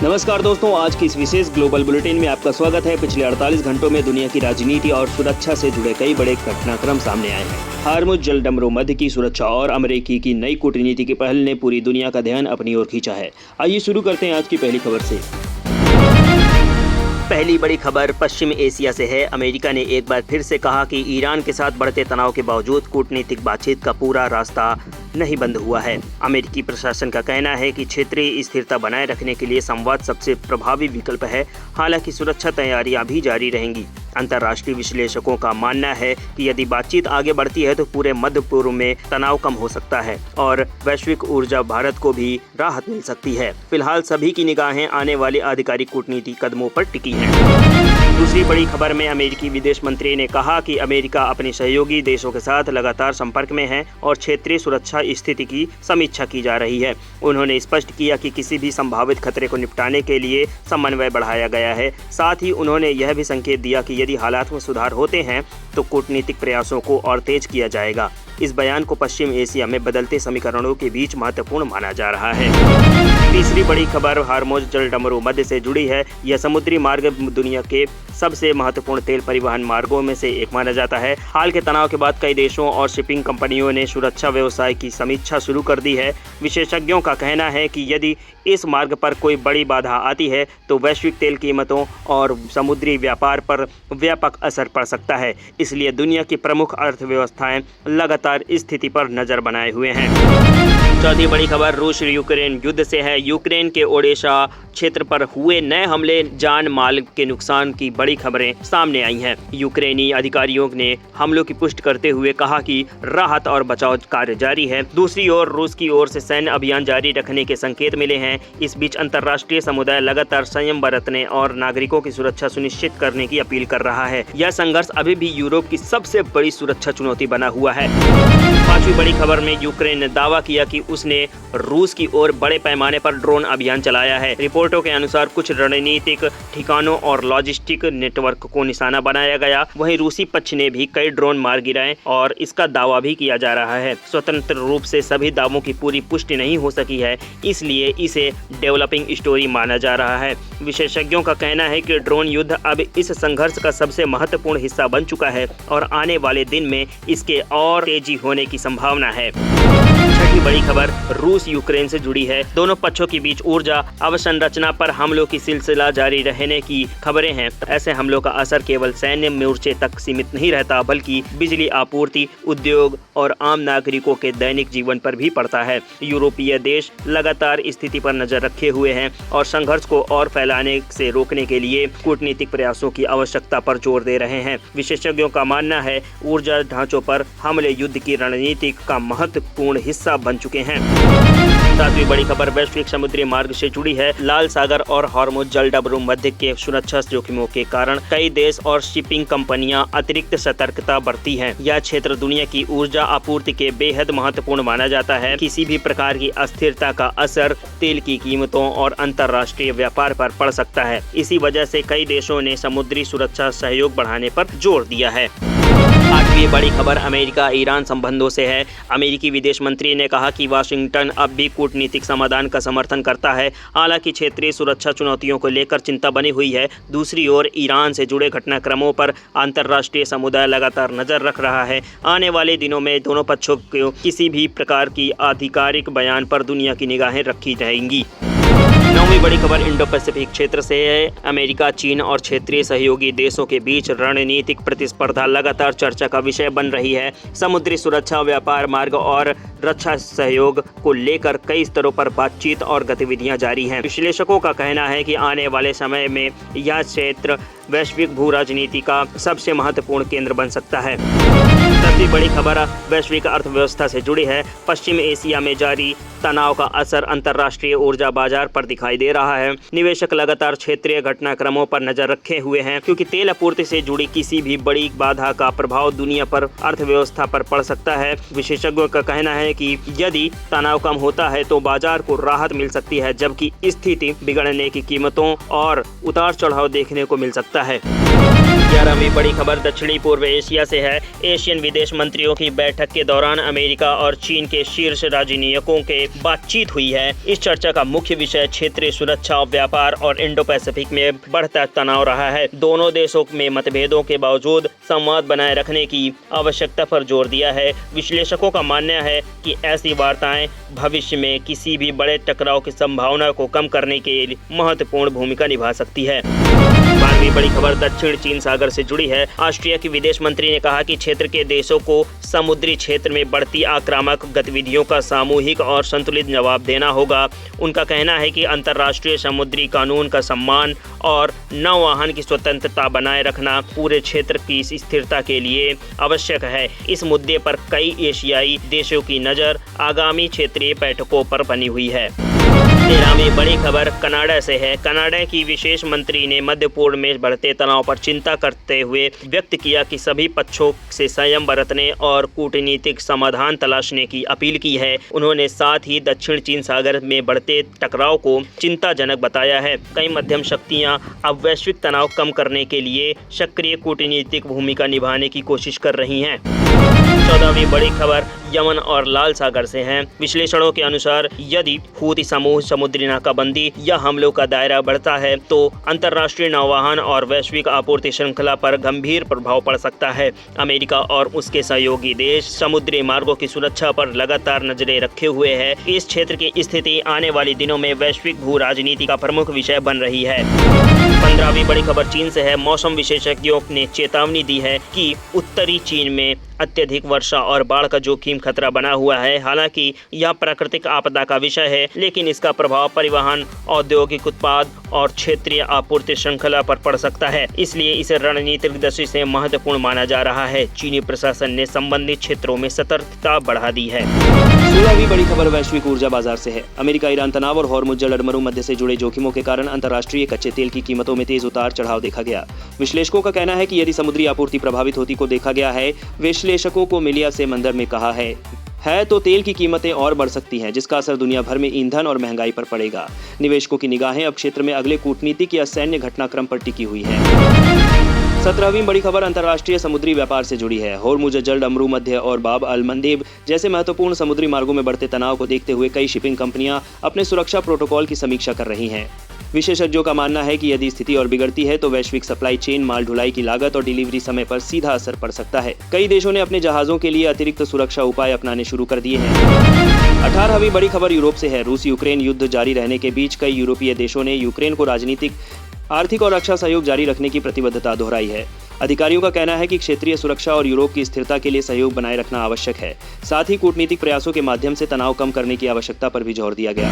नमस्कार दोस्तों, आज की इस विशेष ग्लोबल बुलेटिन में आपका स्वागत है। पिछले 48 घंटों में दुनिया की राजनीति और सुरक्षा से जुड़े कई बड़े घटनाक्रम सामने आए हैं। हार्मुज जलडमरू मध्य की सुरक्षा और अमेरिकी की नई कूटनीति की पहल ने पूरी दुनिया का ध्यान अपनी ओर खींचा है। आइए शुरू करते हैं आज की पहली खबर से। पहली बड़ी खबर पश्चिम एशिया से है। अमेरिका ने एक बार फिर से कहा कि ईरान के साथ बढ़ते तनाव के बावजूद कूटनीतिक बातचीत का पूरा रास्ता नहीं बंद हुआ है। अमेरिकी प्रशासन का कहना है कि क्षेत्रीय स्थिरता बनाए रखने के लिए संवाद सबसे प्रभावी विकल्प है। हालांकि सुरक्षा तैयारियां भी जारी रहेंगी। अंतर्राष्ट्रीय विश्लेषकों का मानना है कि यदि बातचीत आगे बढ़ती है तो पूरे मध्य पूर्व में तनाव कम हो सकता है और वैश्विक ऊर्जा भारत को भी राहत मिल सकती है। फिलहाल सभी की निगाहें आने वाले आधिकारिक कूटनीति कदमों पर टिकी हैं। दूसरी बड़ी खबर में अमेरिकी विदेश मंत्री ने कहा कि अमेरिका अपने सहयोगी देशों के साथ लगातार संपर्क में है और क्षेत्रीय सुरक्षा स्थिति की समीक्षा की जा रही है। उन्होंने स्पष्ट किया कि किसी भी संभावित खतरे को निपटाने के लिए समन्वय बढ़ाया गया है। साथ ही उन्होंने यह भी संकेत दिया कि यदि हालात में सुधार होते हैं तो कूटनीतिक प्रयासों को और तेज किया जाएगा। इस बयान को पश्चिम एशिया में बदलते समीकरणों के बीच महत्वपूर्ण माना जा रहा है। तीसरी बड़ी खबर हार्मुज जलडमरू मध्य से जुड़ी है। यह समुद्री मार्ग दुनिया के सबसे महत्वपूर्ण तेल परिवहन मार्गों में से एक माना जाता है। हाल के तनाव के बाद कई देशों और शिपिंग कंपनियों ने सुरक्षा व्यवसाय की समीक्षा शुरू कर दी है। विशेषज्ञों का कहना है कि यदि इस मार्ग पर कोई बड़ी बाधा आती है तो वैश्विक तेल कीमतों और समुद्री व्यापार पर व्यापक असर पड़ सकता है। इसलिए दुनिया की प्रमुख अर्थव्यवस्थाएं लगातार स्थिति पर नजर बनाए हुए हैं। चौथी बड़ी खबर रूस यूक्रेन युद्ध से है। यूक्रेन के ओडेशा क्षेत्र पर हुए नए हमले जान माल के नुकसान की बड़ी खबरें सामने आई हैं। यूक्रेनी अधिकारियों ने हमलों की पुष्टि करते हुए कहा कि राहत और बचाव कार्य जारी है। दूसरी ओर रूस की ओर से सैन्य अभियान जारी रखने के संकेत मिले हैं। इस बीच अंतर्राष्ट्रीय समुदाय लगातार संयम बरतने और नागरिकों की सुरक्षा सुनिश्चित करने की अपील कर रहा है। यह संघर्ष अभी भी यूरोप की सबसे बड़ी सुरक्षा चुनौती बना हुआ है। पांचवी बड़ी खबर में यूक्रेन ने दावा किया कि उसने रूस की ओर बड़े पैमाने पर ड्रोन अभियान चलाया है। रिपोर्टों के अनुसार कुछ रणनीतिक ठिकानों और लॉजिस्टिक नेटवर्क को निशाना बनाया गया। वहीं रूसी पक्ष ने भी कई ड्रोन मार गिराए और इसका दावा भी किया जा रहा है। स्वतंत्र रूप से सभी दावों की पूरी पुष्टि नहीं हो सकी है, इसलिए इसे डेवलपिंग स्टोरी माना जा रहा है। विशेषज्ञों का कहना है कि ड्रोन युद्ध अब इस संघर्ष का सबसे महत्वपूर्ण हिस्सा बन चुका है और आने वाले दिन में इसके और तेजी होने की संभावना है। छठी बड़ी खबर रूस यूक्रेन से जुड़ी है। दोनों पक्षों के बीच ऊर्जा अवसंरचना पर हमलों की सिलसिला जारी रहने की खबरें हैं। ऐसे हमलों का असर केवल सैन्य मोर्चे तक सीमित नहीं रहता, बल्कि बिजली आपूर्ति, उद्योग और आम नागरिकों के दैनिक जीवन पर भी पड़ता है। यूरोपीय देश लगातार स्थिति पर नजर रखे हुए हैं और संघर्ष को और फैलाने से रोकने के लिए कूटनीतिक प्रयासों की आवश्यकता पर जोर दे रहे हैं। विशेषज्ञों का मानना है ऊर्जा ढांचों पर हमले युद्ध की रणनीति का महत्वपूर्ण हिस्सा बन चुके हैं। सातवीं बड़ी खबर वैश्विक समुद्री मार्ग से जुड़ी है। लाल सागर और हार्मुज जलडमरू मध्य के सुरक्षा जोखिमों के कारण कई देश और शिपिंग कंपनियां अतिरिक्त सतर्कता बरती हैं। यह क्षेत्र दुनिया की ऊर्जा आपूर्ति के बेहद महत्वपूर्ण माना जाता है। किसी भी प्रकार की अस्थिरता का असर तेल की कीमतों और अंतर्राष्ट्रीय व्यापार पर पड़ सकता है। इसी वजह से कई देशों ने समुद्री सुरक्षा सहयोग बढ़ाने पर जोर दिया है। आठवीं बड़ी खबर अमेरिका ईरान संबंधों से है। अमेरिकी विदेश मंत्री ने कहा कि वाशिंगटन अब भी कूटनीतिक समाधान का समर्थन करता है। हालांकि क्षेत्रीय सुरक्षा चुनौतियों को लेकर चिंता बनी हुई है। दूसरी ओर ईरान से जुड़े घटनाक्रमों पर अंतर्राष्ट्रीय समुदाय लगातार नजर रख रहा है। आने वाले दिनों में दोनों पक्षों को किसी भी प्रकार की आधिकारिक बयान पर दुनिया की निगाहें रखी जाएंगी। नौवीं बड़ी खबर इंडो पैसिफिक क्षेत्र से है। अमेरिका, चीन और क्षेत्रीय सहयोगी देशों के बीच रणनीतिक प्रतिस्पर्धा लगातार चर्चा का विषय बन रही है। समुद्री सुरक्षा, व्यापार मार्ग और रक्षा सहयोग को लेकर कई स्तरों पर बातचीत और गतिविधियां जारी हैं। विश्लेषकों का कहना है कि आने वाले समय में यह क्षेत्र वैश्विक भू राजनीति का सबसे महत्वपूर्ण केंद्र बन सकता है। सबसे बड़ी खबर वैश्विक अर्थव्यवस्था से जुड़ी है। पश्चिम एशिया में जारी तनाव का असर अंतर्राष्ट्रीय ऊर्जा बाजार पर दिखाई दे रहा है। निवेशक लगातार क्षेत्रीय घटनाक्रमों पर नजर रखे हुए हैं, क्योंकि तेल आपूर्ति से जुड़ी किसी भी बड़ी बाधा का प्रभाव दुनिया पर अर्थव्यवस्था पर पड़ सकता है। विशेषज्ञों का कहना है कि यदि तनाव कम होता है तो बाजार को राहत मिल सकती है, जबकि स्थिति बिगड़ने की कीमतों और उतार चढ़ाव देखने को मिल सकता है। 11वीं बड़ी खबर दक्षिणी पूर्व एशिया से है। एशियन विदेश मंत्रियों की बैठक के दौरान अमेरिका और चीन के शीर्ष राजनयिकों के बातचीत हुई है। इस चर्चा का मुख्य विषय क्षेत्रीय सुरक्षा, व्यापार और इंडो पैसिफिक में बढ़ता तनाव रहा है। दोनों देशों में मतभेदों के बावजूद संवाद बनाए रखने की आवश्यकता पर जोर दिया है। विश्लेषकों का मानना है कि ऐसी वार्ताएं भविष्य में किसी भी बड़े टकराव की संभावना को कम करने के लिए महत्वपूर्ण भूमिका निभा सकती है। 12वीं बड़ी खबर दक्षिण चीन सागर से जुड़ी है। ऑस्ट्रिया की विदेश मंत्री ने कहा कि क्षेत्र के देशों को समुद्री क्षेत्र में बढ़ती आक्रामक गतिविधियों का सामूहिक और संतुलित जवाब देना होगा। उनका कहना है कि अंतर्राष्ट्रीय समुद्री कानून का सम्मान और नौवहन की स्वतंत्रता बनाए रखना पूरे क्षेत्र की स्थिरता के लिए आवश्यक है। इस मुद्दे पर कई एशियाई देशों की नज़र आगामी क्षेत्रीय बैठकों पर बनी हुई है। 13वीं बड़ी खबर कनाडा से है। कनाडा की विशेष मंत्री ने मध्य पूर्व में बढ़ते तनाव पर चिंता करते हुए व्यक्त किया कि सभी पक्षों से संयम बरतने और कूटनीतिक समाधान तलाशने की अपील की है। उन्होंने साथ ही दक्षिण चीन सागर में बढ़ते टकराव को चिंताजनक बताया है। कई मध्यम शक्तियां अब वैश्विक तनाव कम करने के लिए सक्रिय कूटनीतिक भूमिका निभाने की कोशिश कर रही हैं। 14वीं बड़ी खबर यमन और लाल सागर से है। विश्लेषणों के अनुसार यदि हूती समूह समुद्री नाकाबंदी या हमलों का दायरा बढ़ता है तो अंतर्राष्ट्रीय नौवहन और वैश्विक आपूर्ति श्रृंखला पर गंभीर प्रभाव पड़ सकता है। अमेरिका और उसके सहयोगी देश समुद्री मार्गों की सुरक्षा पर लगातार नजरें रखे हुए हैं। इस क्षेत्र की स्थिति आने वाले दिनों में वैश्विक भू राजनीति का प्रमुख विषय बन रही है। 15वीं बड़ी खबर चीन से है। मौसम विशेषज्ञों ने चेतावनी दी है कि उत्तरी चीन में अत्यधिक वर्षा और बाढ़ का जोखिम खतरा बना हुआ है। हालांकि यह प्राकृतिक आपदा का विषय है, लेकिन इसका प्रभाव परिवहन, औद्योगिक उत्पाद और क्षेत्रीय आपूर्ति श्रृंखला पर पड़ सकता है। इसलिए इसे रणनीतिक दृष्टि से महत्वपूर्ण माना जा रहा है। चीनी प्रशासन ने संबंधित क्षेत्रों में सतर्कता बढ़ा दी है। 16वीं बड़ी खबर वैश्विक ऊर्जा बाजार से है। अमेरिका ईरान तनाव और हॉर्मुज़ जल अड़मरू मध्य से जुड़े जोखिमों के कारण अंतर्राष्ट्रीय कच्चे तेल की कीमतों में तेज उतार चढ़ाव देखा गया। विश्लेषकों का कहना है कि यदि समुद्री आपूर्ति प्रभावित होती को देखा गया है। विश्लेषकों को मिलिया से मंदर में कहा है तो तेल की कीमतें और बढ़ सकती हैं, जिसका असर दुनिया भर में ईंधन और महंगाई पर पड़ेगा। निवेशकों की निगाहें अब क्षेत्र में अगले कूटनीतिक या सैन्य घटनाक्रम पर टिकी हुई है। 17वीं बड़ी खबर अंतर्राष्ट्रीय समुद्री व्यापार से जुड़ी है। हॉर्मुज़ जल अड़मरू मध्य और बाब अल मंदेब जैसे महत्वपूर्ण समुद्री मार्गों में बढ़ते तनाव को देखते हुए कई शिपिंग कंपनियां अपने सुरक्षा प्रोटोकॉल की समीक्षा कर रही हैं। विशेषज्ञों का मानना है कि यदि स्थिति और बिगड़ती है तो वैश्विक सप्लाई चेन, माल ढुलाई की लागत और डिलीवरी समय पर सीधा असर पड़ सकता है। कई देशों ने अपने जहाजों के लिए अतिरिक्त सुरक्षा उपाय अपनाने शुरू कर दिए हैं। 18वीं बड़ी खबर यूरोप से है। रूस यूक्रेन युद्ध जारी रहने के बीच कई यूरोपीय देशों ने यूक्रेन को राजनीतिक, आर्थिक और रक्षा सहयोग जारी रखने की प्रतिबद्धता दोहराई है। अधिकारियों का कहना है कि क्षेत्रीय सुरक्षा और यूरोप की स्थिरता के लिए सहयोग बनाए रखना आवश्यक है। साथ ही कूटनीतिक प्रयासों के माध्यम से तनाव कम करने की आवश्यकता पर भी जोर दिया गया।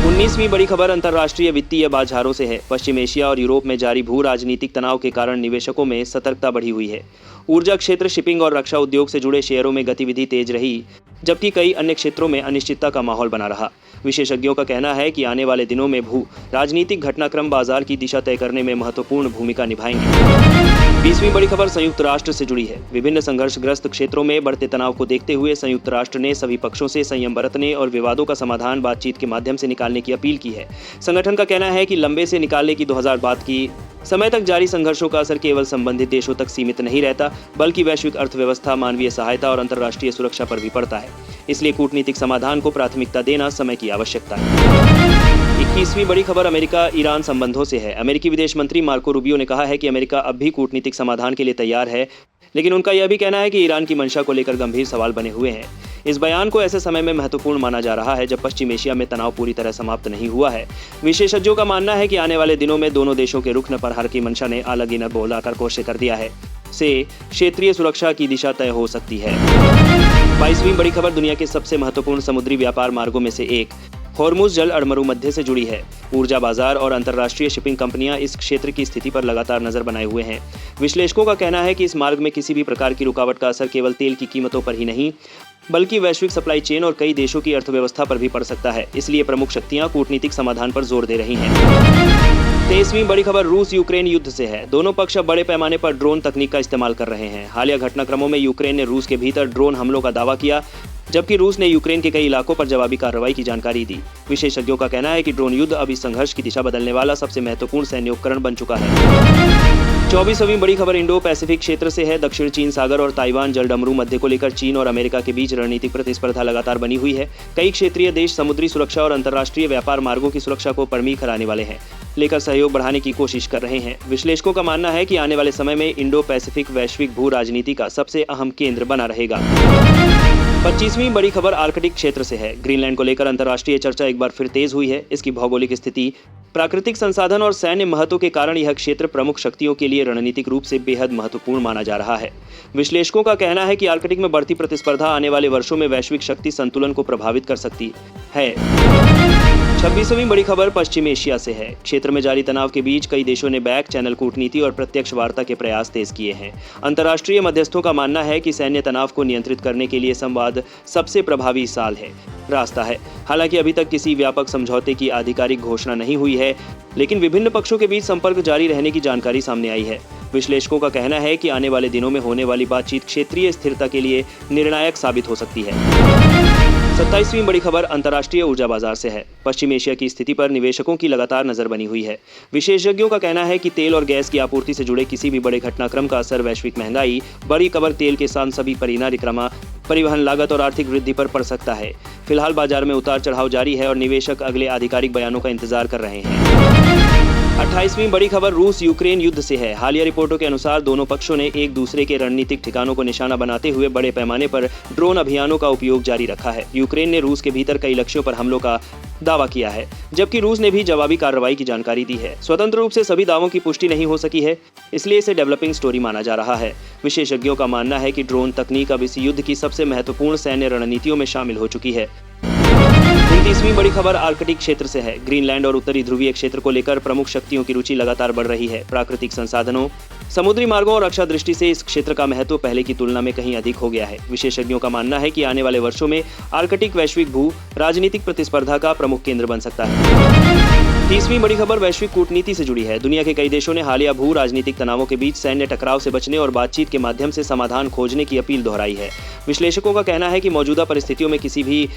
19वीं बड़ी खबर अंतर्राष्ट्रीय वित्तीय बाजारों से है। पश्चिम एशिया और यूरोप में जारी भू राजनीतिक तनाव के कारण निवेशकों में सतर्कता बढ़ी हुई है। ऊर्जा क्षेत्र, शिपिंग और रक्षा उद्योग से जुड़े शेयरों में गतिविधि तेज रही, जबकि कई अन्य क्षेत्रों में अनिश्चितता का माहौल बना रहा। विशेषज्ञों का कहना है कि आने वाले दिनों में भू राजनीतिक घटनाक्रम बाजार की दिशा तय करने में महत्वपूर्ण भूमिका निभाएंगे। 20वीं बड़ी खबर संयुक्त राष्ट्र से जुड़ी है। विभिन्न संघर्षग्रस्त क्षेत्रों में बढ़ते तनाव को देखते हुए संयुक्त राष्ट्र ने सभी पक्षों से संयम बरतने और विवादों का समाधान बातचीत के माध्यम से निकालने की अपील की है। संगठन का कहना है कि लंबे से निकालने की 2000 बात की समय तक जारी संघर्षों का असर केवल संबंधित देशों तक सीमित नहीं रहता, बल्कि वैश्विक अर्थव्यवस्था, मानवीय सहायता और अंतर्राष्ट्रीय सुरक्षा पर भी पड़ता है। इसलिए कूटनीतिक समाधान को प्राथमिकता देना समय की आवश्यकता है। 21वीं बड़ी खबर अमेरिका ईरान संबंधों से है। अमेरिकी विदेश मंत्री मार्को रूबियो ने कहा है कि अमेरिका अब भी कूटनीतिक समाधान के लिए तैयार है, लेकिन उनका यह भी कहना है कि ईरान की मंशा को लेकर गंभीर सवाल बने हुए हैं। इस बयान को ऐसे समय में महत्वपूर्ण माना जा रहा है जब पश्चिम एशिया में तनाव पूरी तरह समाप्त नहीं हुआ है। विशेषज्ञों का मानना है कि आने वाले दिनों में दोनों देशों के रुख न प्रहार की मंशा ने अलग न बोलाकर कोशिश कर दिया है से क्षेत्रीय सुरक्षा की दिशा तय हो सकती है। 22वीं बड़ी खबर दुनिया के सबसे महत्वपूर्ण समुद्री व्यापार मार्गों में से एक हॉर्मुज़ जल अड़मरू मध्य से जुड़ी है। ऊर्जा बाजार और अंतर्राष्ट्रीय शिपिंग कंपनियां इस क्षेत्र की स्थिति पर लगातार नजर बनाए हुए हैं। विश्लेषकों का कहना है कि इस मार्ग में किसी भी प्रकार की रुकावट का असर केवल तेल की कीमतों पर ही नहीं, बल्कि वैश्विक सप्लाई चेन और कई देशों की अर्थव्यवस्था पर भी पड़ सकता है। इसलिए प्रमुख शक्तियां कूटनीतिक समाधान पर जोर दे रही हैं। 23वीं बड़ी खबर रूस यूक्रेन युद्ध से है। दोनों पक्ष अब बड़े पैमाने पर ड्रोन तकनीक का इस्तेमाल कर रहे हैं। हालिया घटनाक्रमों में यूक्रेन ने रूस के भीतर ड्रोन हमलों का दावा किया, जबकि रूस ने यूक्रेन के कई इलाकों पर जवाबी कार्रवाई की जानकारी दी। विशेषज्ञों का कहना है कि ड्रोन युद्ध अब इस संघर्ष की दिशा बदलने वाला सबसे महत्वपूर्ण सैन्य उपकरण बन चुका है। 24वीं बड़ी खबर इंडो पैसिफिक क्षेत्र से है। दक्षिण चीन सागर और ताइवान जलडमरू मध्य को लेकर चीन और अमेरिका के बीच रणनीतिक प्रतिस्पर्धा लगातार बनी हुई है। कई क्षेत्रीय देश समुद्री सुरक्षा और अंतर्राष्ट्रीय व्यापार मार्गों की सुरक्षा को परमीख कराने वाले हैं लेकर सहयोग बढ़ाने की कोशिश कर रहे हैं। विश्लेषकों का मानना है कि आने वाले समय में इंडो पैसिफिक वैश्विक भू राजनीति का सबसे अहम केंद्र बना रहेगा। 25वीं बड़ी खबर आर्कटिक क्षेत्र से है। ग्रीनलैंड को लेकर अंतर्राष्ट्रीय चर्चा एक बार फिर तेज हुई है। इसकी भौगोलिक स्थिति, प्राकृतिक संसाधन और सैन्य महत्व के कारण यह क्षेत्र प्रमुख शक्तियों के लिए रणनीतिक रूप से बेहद महत्वपूर्ण माना जा रहा है। विश्लेषकों का कहना है कि आर्कटिक में बढ़ती प्रतिस्पर्धा आने वाले वर्षों में वैश्विक शक्ति संतुलन को प्रभावित कर सकती है। 26वीं बड़ी खबर पश्चिम एशिया से है। क्षेत्र में जारी तनाव के बीच कई देशों ने बैक चैनल कूटनीति और प्रत्यक्ष वार्ता के प्रयास तेज किए हैं। अंतर्राष्ट्रीय मध्यस्थों का मानना है कि सैन्य तनाव को नियंत्रित करने के लिए संवाद सबसे प्रभावी रास्ता है। हालांकि अभी तक किसी व्यापक समझौते की आधिकारिक घोषणा नहीं हुई है, लेकिन विभिन्न पक्षों के बीच संपर्क जारी रहने की जानकारी सामने आई है। विश्लेषकों का कहना है कि आने वाले दिनों में होने वाली बातचीत क्षेत्रीय स्थिरता के लिए निर्णायक साबित हो सकती है। 27वीं बड़ी खबर अंतर्राष्ट्रीय ऊर्जा बाजार से है। पश्चिम एशिया की स्थिति पर निवेशकों की लगातार नजर बनी हुई है। विशेषज्ञों का कहना है कि तेल और गैस की आपूर्ति से जुड़े किसी भी बड़े घटनाक्रम का असर वैश्विक महंगाई, बड़ी खबर तेल के साथ सभी परिक्रमा, परिवहन लागत और आर्थिक वृद्धि पर पड़ सकता है। फिलहाल बाजार में उतार चढ़ाव जारी है और निवेशक अगले आधिकारिक बयानों का इंतजार कर रहे हैं। 28वीं बड़ी खबर रूस यूक्रेन युद्ध से है। हालिया रिपोर्टों के अनुसार दोनों पक्षों ने एक दूसरे के रणनीतिक ठिकानों को निशाना बनाते हुए बड़े पैमाने पर ड्रोन अभियानों का उपयोग जारी रखा है। यूक्रेन ने रूस के भीतर कई लक्ष्यों पर हमलों का दावा किया है, जबकि रूस ने भी जवाबी कार्रवाई की जानकारी दी है। स्वतंत्र रूप से सभी दावों की पुष्टि नहीं हो सकी है, इसलिए इसे डेवलपिंग स्टोरी माना जा रहा है। विशेषज्ञों का मानना है कि ड्रोन तकनीक अब इस युद्ध की सबसे महत्वपूर्ण सैन्य रणनीतियों में शामिल हो चुकी है। 29वीं बड़ी खबर आर्कटिक क्षेत्र से है। ग्रीनलैंड और उत्तरी ध्रुवीय क्षेत्र को लेकर प्रमुख शक्तियों की रुचि लगातार बढ़ रही है। प्राकृतिक संसाधनों, समुद्री मार्गों और रक्षा दृष्टि से इस क्षेत्र का महत्व पहले की तुलना में कहीं अधिक हो गया है। विशेषज्ञों का मानना है कि आने वाले वर्षों में आर्कटिक वैश्विक भू राजनीतिक प्रतिस्पर्धा का प्रमुख केंद्र बन सकता है। 30वीं बड़ी खबर वैश्विक कूटनीति से जुड़ी है। दुनिया के कई देशों ने हालिया भू राजनीतिक तनावों के बीच सैन्य टकराव से बचने और बातचीत के माध्यम से समाधान खोजने की अपील दोहराई है। विश्लेषकों का कहना है कि मौजूदा परिस्थितियों में किसी भी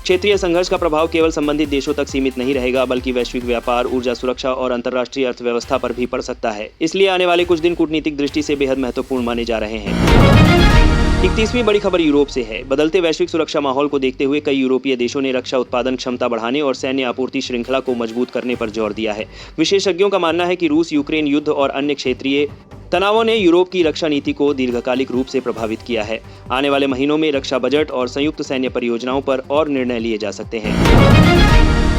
क्षेत्रीय संघर्ष का प्रभाव केवल संबंधित देशों तक सीमित नहीं रहेगा, बल्कि वैश्विक व्यापार, ऊर्जा सुरक्षा और अंतर्राष्ट्रीय अर्थव्यवस्था पर भी पड़ सकता है। इसलिए आने वाले कुछ दिन कूटनीतिक दृष्टि से बेहद महत्वपूर्ण माने जा रहे हैं। 31वीं बड़ी खबर यूरोप से है। बदलते वैश्विक सुरक्षा माहौल को देखते हुए कई यूरोपीय देशों ने रक्षा उत्पादन क्षमता बढ़ाने और सैन्य आपूर्ति श्रृंखला को मजबूत करने पर जोर दिया है। विशेषज्ञों का मानना है कि रूस यूक्रेन युद्ध और अन्य क्षेत्रीय तनावों ने यूरोप की रक्षा नीति को दीर्घकालिक रूप से प्रभावित किया है। आने वाले महीनों में रक्षा बजट और संयुक्त सैन्य परियोजनाओं पर और निर्णय लिए जा सकते हैं।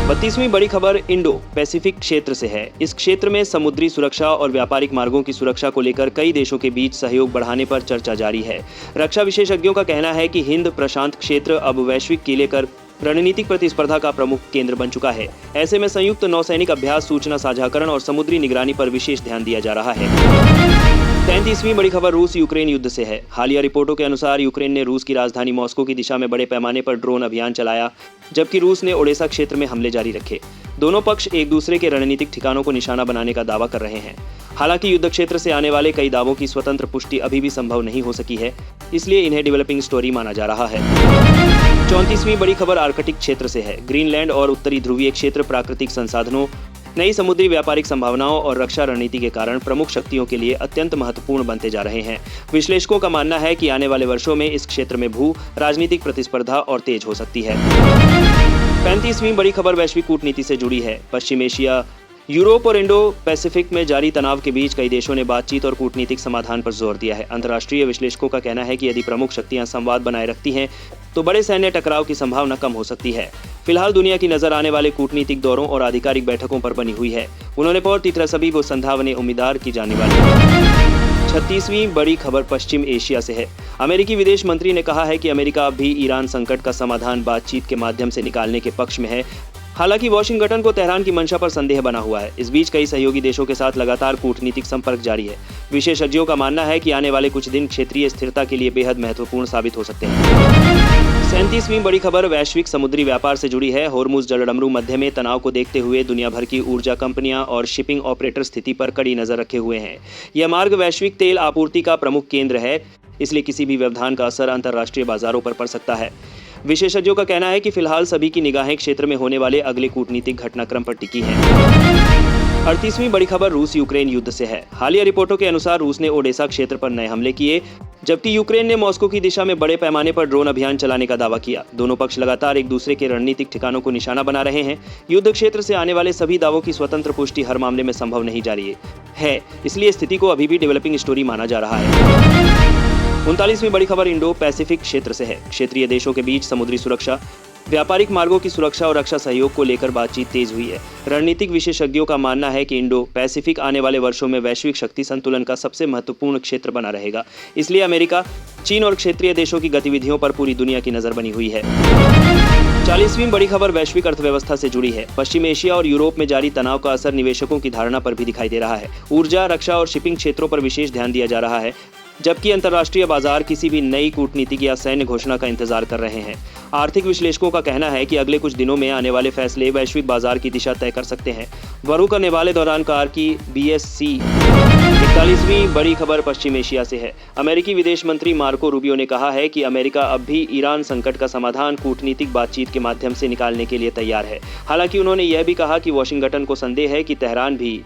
32वीं बड़ी खबर इंडो पैसिफिक क्षेत्र से है। इस क्षेत्र में समुद्री सुरक्षा और व्यापारिक मार्गों की सुरक्षा को लेकर कई देशों के बीच सहयोग बढ़ाने पर चर्चा जारी है। रक्षा विशेषज्ञों का कहना है कि हिंद प्रशांत क्षेत्र अब वैश्विक के लेकर रणनीतिक प्रतिस्पर्धा का प्रमुख केंद्र बन चुका है। ऐसे में संयुक्त नौसैनिक अभ्यास, सूचना साझाकरण और समुद्री निगरानी पर विशेष ध्यान दिया जा रहा है। 33वीं बड़ी खबर रूस यूक्रेन युद्ध से है। हालिया रिपोर्टों के अनुसार यूक्रेन ने रूस की राजधानी मॉस्को की दिशा में बड़े पैमाने पर ड्रोन अभियान चलाया, जबकि रूस ने ओडेसा क्षेत्र में हमले जारी रखे। दोनों पक्ष एक दूसरे के रणनीतिक ठिकानों को निशाना बनाने का दावा कर रहे हैं। हालांकि युद्ध क्षेत्र से आने वाले कई दावों की स्वतंत्र पुष्टि अभी भी संभव नहीं हो सकी है, इसलिए इन्हें डेवलपिंग स्टोरी माना जा रहा है। 34वीं बड़ी खबर आर्कटिक क्षेत्र से है। ग्रीनलैंड और उत्तरी ध्रुवीय क्षेत्र प्राकृतिक संसाधनों, नई समुद्री व्यापारिक संभावनाओं और रक्षा रणनीति के कारण प्रमुख शक्तियों के लिए अत्यंत महत्वपूर्ण बनते जा रहे हैं। विश्लेषकों का मानना है कि आने वाले वर्षों में इस क्षेत्र में भू राजनीतिक प्रतिस्पर्धा और तेज हो सकती है। 35वीं बड़ी खबर वैश्विक कूटनीति से जुड़ी है। पश्चिम एशिया, यूरोप और इंडो पैसिफिक में जारी तनाव के बीच कई देशों ने बातचीत और कूटनीतिक समाधान पर जोर दिया है। अंतर्राष्ट्रीय विश्लेषकों का कहना है कि यदि प्रमुख शक्तियां संवाद बनाए रखती हैं, तो बड़े सैन्य टकराव की संभावना कम हो सकती है। फिलहाल दुनिया की नजर आने वाले कूटनीतिक दौरों और आधिकारिक बैठकों पर बनी हुई है। उन्होंने पर तीसरा सभी वो संधावने उम्मीदवार की जाने वाली। 36वीं बड़ी खबर पश्चिम एशिया से है। अमेरिकी विदेश मंत्री ने कहा है कि अमेरिका अब भी ईरान संकट का समाधान बातचीत के माध्यम से निकालने के पक्ष में है। हालांकि वाशिंगटन को तेहरान की मंशा पर संदेह बना हुआ है। इस बीच कई सहयोगी देशों के साथ लगातार कूटनीतिक संपर्क जारी है। विशेषज्ञों का मानना है कि आने वाले कुछ दिन क्षेत्रीय स्थिरता के लिए बेहद महत्वपूर्ण साबित हो सकते हैं। 37वीं बड़ी खबर वैश्विक समुद्री व्यापार से जुड़ी है। होर्मुज जलडमरू मध्य में तनाव को देखते हुए दुनिया भर की ऊर्जा कंपनियां और शिपिंग ऑपरेटर स्थिति पर कड़ी नजर रखे हुए हैं। यह मार्ग वैश्विक तेल आपूर्ति का प्रमुख केंद्र है, इसलिए किसी भी व्यवधान का असर अंतर्राष्ट्रीय बाजारों पर पड़ सकता है। विशेषज्ञों का कहना है कि फिलहाल सभी की निगाहें क्षेत्र में होने वाले अगले कूटनीतिक घटनाक्रम पर टिकी हैं। 38वीं बड़ी खबर रूस यूक्रेन युद्ध से है। हालिया रिपोर्टों के अनुसार रूस ने ओडेसा क्षेत्र पर नए हमले किए, जबकि यूक्रेन ने मॉस्को की दिशा में बड़े पैमाने पर ड्रोन अभियान चलाने का दावा किया। दोनों पक्ष लगातार एक दूसरे के रणनीतिक ठिकानों को निशाना बना रहे हैं। युद्ध क्षेत्र से आने वाले सभी दावों की स्वतंत्र पुष्टि हर मामले में संभव नहीं जा रही है, इसलिए स्थिति को अभी भी डेवलपिंग स्टोरी माना जा रहा है। 39वीं बड़ी खबर इंडो पैसिफिक क्षेत्र से है। क्षेत्रीय देशों के बीच समुद्री सुरक्षा, व्यापारिक मार्गों की सुरक्षा और रक्षा सहयोग को लेकर बातचीत तेज हुई है। रणनीतिक विशेषज्ञों का मानना है कि इंडो पैसिफिक आने वाले वर्षों में वैश्विक शक्ति संतुलन का सबसे महत्वपूर्ण क्षेत्र बना रहेगा। इसलिए अमेरिका, चीन और क्षेत्रीय देशों की गतिविधियों पर पूरी दुनिया की नजर बनी हुई है। 40वीं बड़ी खबर वैश्विक अर्थव्यवस्था से जुड़ी है। पश्चिम एशिया और यूरोप में जारी तनाव का असर निवेशकों की धारणा पर भी दिखाई दे रहा है। ऊर्जा, रक्षा और शिपिंग क्षेत्रों पर विशेष ध्यान दिया जा रहा है, जबकि अंतर्राष्ट्रीय बाजार किसी भी नई कूटनीतिक या सैन्य घोषणा का इंतजार कर रहे हैं। आर्थिक विश्लेषकों का कहना है कि अगले कुछ दिनों में आने वाले फैसले वैश्विक बाजार की दिशा तय कर सकते हैं। वरू करने वाले दौरान कार की BSC। 41वीं बड़ी खबर पश्चिम एशिया से है। अमेरिकी विदेश मंत्री मार्को रूबियो ने कहा है कि अमेरिका अब भी ईरान संकट का समाधान कूटनीतिक बातचीत के माध्यम से निकालने के लिए तैयार है। हालांकि उन्होंने यह भी कहा कि वाशिंगटन को संदेह है कि तेहरान भी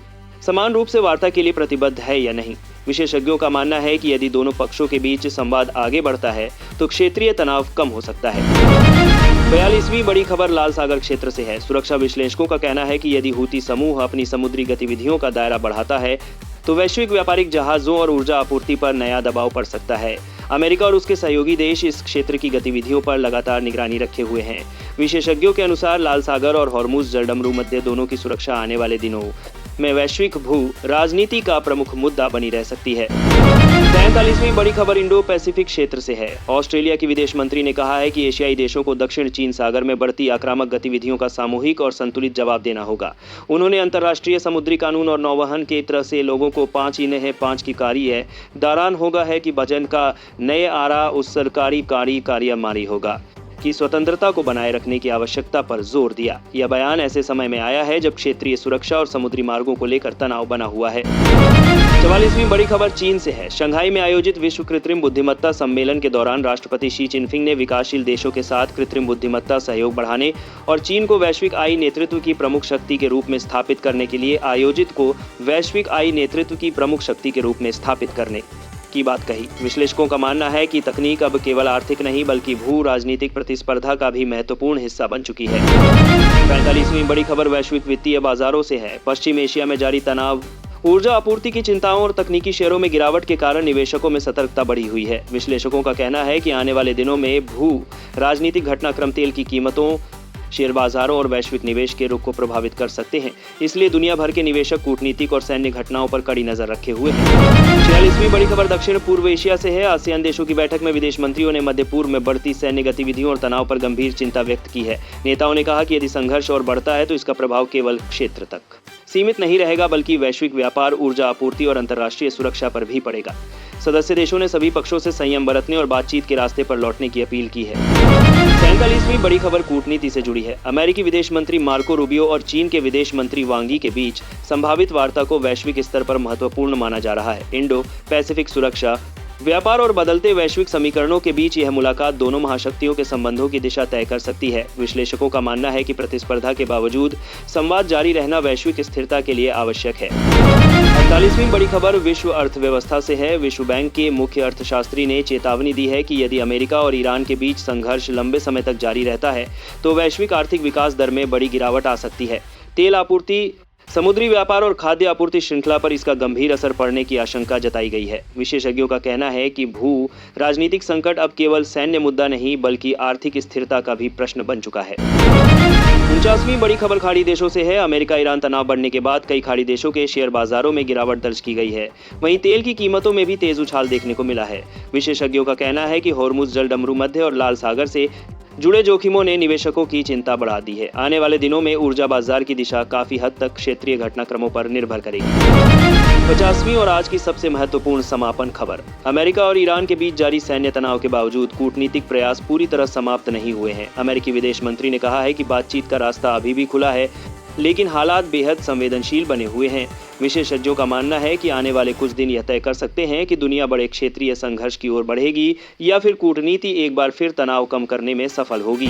समान रूप से वार्ता के लिए प्रतिबद्ध है या नहीं। विशेषज्ञों का मानना है कि यदि दोनों पक्षों के बीच संवाद आगे बढ़ता है तो क्षेत्रीय तनाव कम हो सकता है। 42वीं बड़ी खबर लाल सागर क्षेत्र से है। सुरक्षा विश्लेषकों का कहना है कि यदि हूती समूह अपनी समुद्री गतिविधियों का दायरा बढ़ाता है तो वैश्विक व्यापारिक जहाजों और ऊर्जा आपूर्ति पर नया दबाव पड़ सकता है। अमेरिका और उसके सहयोगी देश इस क्षेत्र की गतिविधियों पर लगातार निगरानी रखे हुए हैं। विशेषज्ञों के अनुसार लाल सागर और हॉर्मुज जलडमरू मध्य दोनों की सुरक्षा आने वाले दिनों में वैश्विक भू राजनीति का प्रमुख मुद्दा बनी रह सकती है। 43वीं बड़ी खबर इंडो पैसिफिक क्षेत्र से है। ऑस्ट्रेलिया की विदेश मंत्री ने कहा है कि एशियाई देशों को दक्षिण चीन सागर में बढ़ती आक्रामक गतिविधियों का सामूहिक और संतुलित जवाब देना होगा। उन्होंने अंतर्राष्ट्रीय समुद्री कानून और नौवहन के तरह से लोगों को 5 इन्हें 5 की कारी है दारान होगा है कि भजन का नए आरा उस सरकारी कार्य मारी होगा की स्वतंत्रता को बनाए रखने की आवश्यकता पर जोर दिया। यह बयान ऐसे समय में आया है जब क्षेत्रीय सुरक्षा और समुद्री मार्गों को लेकर तनाव बना हुआ है। 44वीं बड़ी खबर चीन से है। शंघाई में आयोजित विश्व कृत्रिम बुद्धिमत्ता सम्मेलन के दौरान राष्ट्रपति शी जिनपिंग ने विकासशील देशों के साथ कृत्रिम बुद्धिमत्ता सहयोग बढ़ाने और चीन को वैश्विक आई नेतृत्व की प्रमुख शक्ति के रूप में स्थापित करने के लिए की बात कही। विश्लेषकों का मानना है कि तकनीक अब केवल आर्थिक नहीं बल्कि भू राजनीतिक प्रतिस्पर्धा का भी महत्वपूर्ण हिस्सा बन चुकी है। 45वीं बड़ी खबर वैश्विक वित्तीय बाजारों से है। पश्चिम एशिया में जारी तनाव, ऊर्जा आपूर्ति की चिंताओं और तकनीकी शेयरों में गिरावट के कारण निवेशकों में सतर्कता बढ़ी हुई है। विश्लेषकों का कहना है कि आने वाले दिनों में भू राजनीतिक घटनाक्रम तेल की कीमतों, शेयर बाजारों और वैश्विक निवेश के रुख को प्रभावित कर सकते हैं। इसलिए दुनिया भर के निवेशक कूटनीतिक और सैन्य घटनाओं पर कड़ी नजर रखे हुए हैं। 46वीं बड़ी खबर दक्षिण पूर्व एशिया से है। आसियान देशों की बैठक में विदेश मंत्रियों ने मध्य पूर्व में बढ़ती सैन्य गतिविधियों और तनाव पर गंभीर चिंता व्यक्त की है। नेताओं ने कहा कि यदि संघर्ष और बढ़ता है तो इसका प्रभाव केवल क्षेत्र तक सीमित नहीं रहेगा बल्कि वैश्विक व्यापार, ऊर्जा आपूर्ति और अंतर्राष्ट्रीय सुरक्षा पर भी पड़ेगा। सदस्य देशों ने सभी पक्षों से संयम बरतने और बातचीत के रास्ते पर लौटने की अपील की है। 47वीं बड़ी खबर कूटनीति से जुड़ी है। अमेरिकी विदेश मंत्री मार्को रूबियो और चीन के विदेश मंत्री वांग यी के बीच संभावित वार्ता को वैश्विक स्तर पर महत्वपूर्ण माना जा रहा है। इंडो पैसिफिक सुरक्षा, व्यापार और बदलते वैश्विक समीकरणों के बीच यह मुलाकात दोनों महाशक्तियों के संबंधों की दिशा तय कर सकती है। विश्लेषकों का मानना है कि प्रतिस्पर्धा के बावजूद संवाद जारी रहना वैश्विक स्थिरता के लिए आवश्यक है। 48वीं बड़ी खबर विश्व अर्थव्यवस्था से है। विश्व बैंक के मुख्य अर्थशास्त्री ने चेतावनी दी है कि यदि अमेरिका और ईरान के बीच संघर्ष लंबे समय तक जारी रहता है तो वैश्विक आर्थिक विकास दर में बड़ी गिरावट आ सकती है। तेल आपूर्ति, समुद्री व्यापार और खाद्य आपूर्ति श्रृंखला पर इसका गंभीर असर पड़ने की आशंका जताई गई है। विशेषज्ञों का कहना है कि भू राजनीतिक संकट अब केवल सैन्य मुद्दा नहीं बल्कि आर्थिक स्थिरता का भी प्रश्न बन चुका है। 49वीं बड़ी खबर खाड़ी देशों से है। अमेरिका ईरान तनाव बढ़ने के बाद कई खाड़ी देशों के शेयर बाजारों में गिरावट दर्ज की गई है। वहीं तेल की कीमतों में भी तेज उछाल देखने को मिला है। विशेषज्ञों का कहना है कि हॉर्मुज जलडमरू मध्य और लाल सागर से जुड़े जोखिमों ने निवेशकों की चिंता बढ़ा दी है। आने वाले दिनों में ऊर्जा बाजार की दिशा काफी हद तक क्षेत्रीय घटनाक्रमों पर निर्भर करेगी। 50वीं और आज की सबसे महत्वपूर्ण समापन खबर, अमेरिका और ईरान के बीच जारी सैन्य तनाव के बावजूद कूटनीतिक प्रयास पूरी तरह समाप्त नहीं हुए हैं। अमेरिकी विदेश मंत्री ने कहा है कि बातचीत का रास्ता अभी भी खुला है लेकिन हालात बेहद संवेदनशील बने हुए हैं। विशेषज्ञों का मानना है कि आने वाले कुछ दिन यह तय कर सकते हैं कि दुनिया बड़े क्षेत्रीय संघर्ष की ओर बढ़ेगी या फिर कूटनीति एक बार फिर तनाव कम करने में सफल होगी।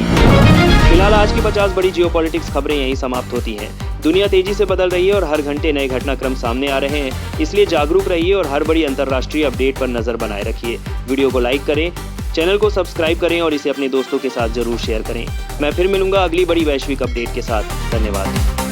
फिलहाल आज की 50 बड़ी जियोपॉलिटिक्स खबरें यहीं समाप्त होती हैं। दुनिया तेजी से बदल रही है और हर घंटे नए घटनाक्रम सामने आ रहे हैं, इसलिए जागरूक रहिए और हर बड़ी अंतर्राष्ट्रीय अपडेट पर नजर बनाए रखिए। वीडियो को लाइक करें, चैनल को सब्सक्राइब करें और इसे अपने दोस्तों के साथ जरूर शेयर करें। मैं फिर मिलूंगा अगली बड़ी वैश्विक अपडेट के साथ। धन्यवाद।